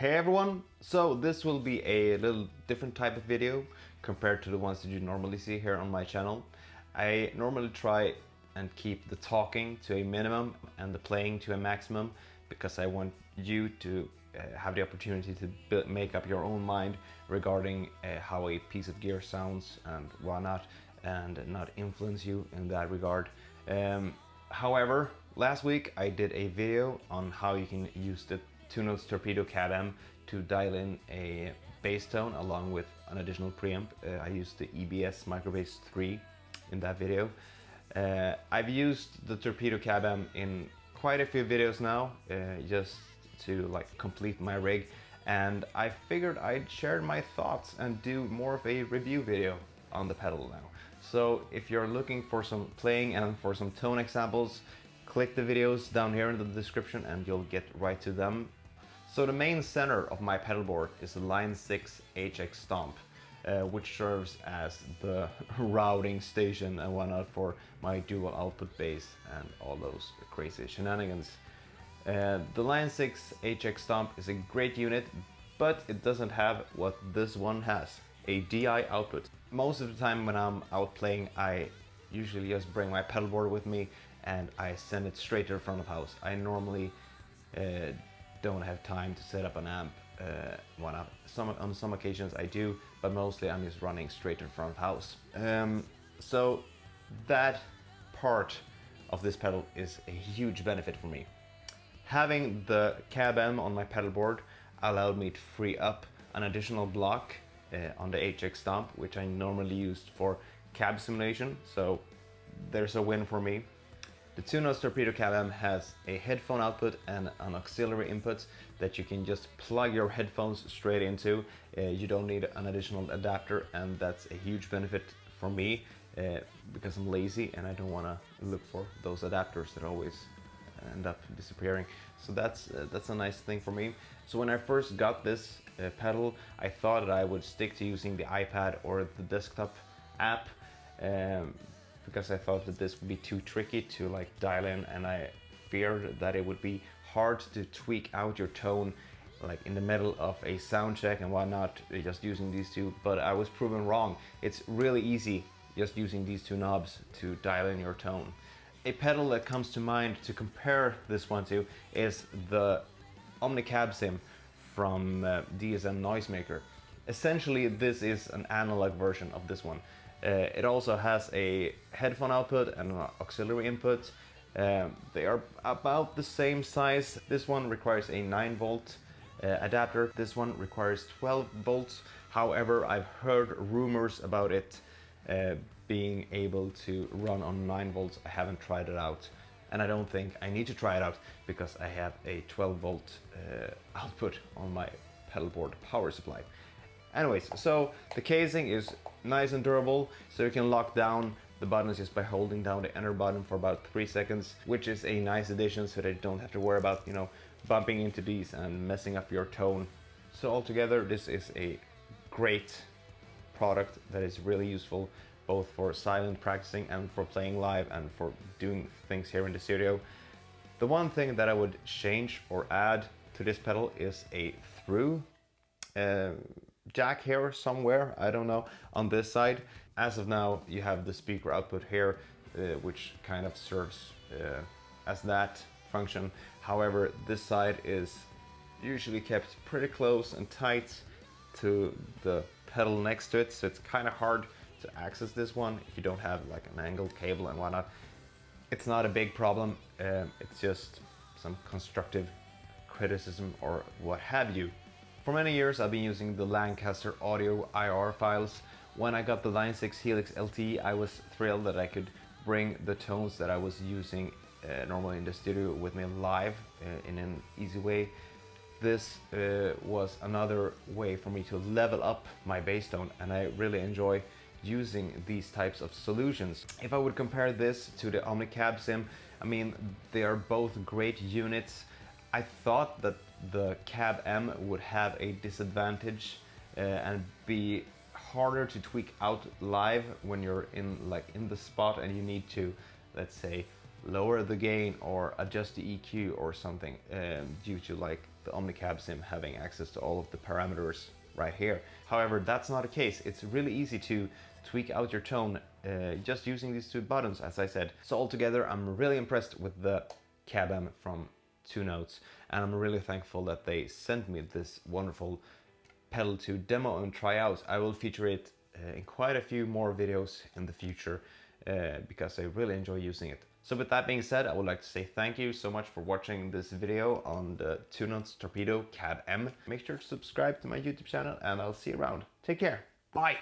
Hey everyone! So this will be a little different type of video compared to the ones that you normally see here on my channel. I normally try and keep the talking to a minimum and the playing to a maximum because I want you to have the opportunity to make up your own mind regarding how a piece of gear sounds and whatnot, and not influence you in that regard. However, last week I did a video on how you can use the 2-notes Torpedo C.A.B to dial in a bass tone along with an additional preamp. I used the EBS Microbass 3 in that video. I've used the Torpedo C.A.B in quite a few videos now, just to complete my rig, and I figured I'd share my thoughts and do more of a review video on the pedal now. So if you're looking for some playing and for some tone examples, click the videos down here in the description and you'll get right to them. So the main center of my pedal board is the Line 6 HX Stomp, which serves as the routing station and whatnot for my dual output bass and all those crazy shenanigans. The Line 6 HX Stomp is a great unit, but it doesn't have what this one has, a DI output. Most of the time when I'm out playing, I usually just bring my pedal board with me and I send it straight to the front of house. I normally don't have time to set up an amp. On some occasions I do, but mostly I'm just running straight to the front of house. So that part of this pedal is a huge benefit for me. Having the C.A.B on my pedal board allowed me to free up an additional block on the HX Stomp, which I normally used for cab simulation, so there's a win for me. The 2-notes Torpedo C.A.B has a headphone output and an auxiliary input that you can just plug your headphones straight into. You don't need an additional adapter, and that's a huge benefit for me because I'm lazy and I don't want to look for those adapters that always end up disappearing. So that's a nice thing for me. So when I first got this pedal, I thought that I would stick to using the iPad or the desktop app, because I thought that this would be too tricky to dial in, and I feared that it would be hard to tweak out your tone in the middle of a sound check and whatnot just using these two, but I was proven wrong. It's really easy just using these two knobs to dial in your tone. A pedal that comes to mind to compare this one to is the Omni C.A.B Sim from DSM Noisemaker. Essentially, this is an analog version of this one. It also has a headphone output and an auxiliary input. They are about the same size. This one requires a 9-volt adapter. This one requires 12 volts. However, I've heard rumors about it being able to run on 9 volts. I haven't tried it out, and I don't think I need to try it out because I have a 12-volt output on my pedal board power supply. Anyways, so the casing is nice and durable, so you can lock down the buttons just by holding down the enter button for about 3 seconds, which is a nice addition so that you don't have to worry about, bumping into these and messing up your tone. So altogether, this is a great product that is really useful both for silent practicing and for playing live and for doing things here in the studio. The one thing that I would change or add to this pedal is a through jack here somewhere, I don't know, on this side. As of now, you have the speaker output here, which kind of serves as that function. However, this side is usually kept pretty close and tight to the pedal next to it, so it's kind of hard to access this one if you don't have an angled cable and whatnot. It's not a big problem, it's just some constructive criticism or what have you. For many years I've been using the Lancaster audio IR files. When I got the Line 6 Helix LT, I was thrilled that I could bring the tones that I was using normally in the studio with me live in an easy way. This was another way for me to level up my bass tone, and I really enjoy using these types of solutions. If I would compare this to the Omni C.A.B Sim, I mean, they are both great units. I thought that the C.A.B would have a disadvantage and be harder to tweak out live when you're in the spot and you need to, let's say, lower the gain or adjust the EQ or something due to the Omni-C.A.B sim having access to all of the parameters right here. However, that's not the case. It's really easy to tweak out your tone just using these two buttons, as I said. So altogether, I'm really impressed with the C.A.B from 2Notes, and I'm really thankful that they sent me this wonderful pedal to demo and try out. I will feature it in quite a few more videos in the future because I really enjoy using it. So with that being said, I would like to say thank you so much for watching this video on the 2Notes Torpedo C.A.B. Make sure to subscribe to my YouTube channel, and I'll see you around. Take care. Bye.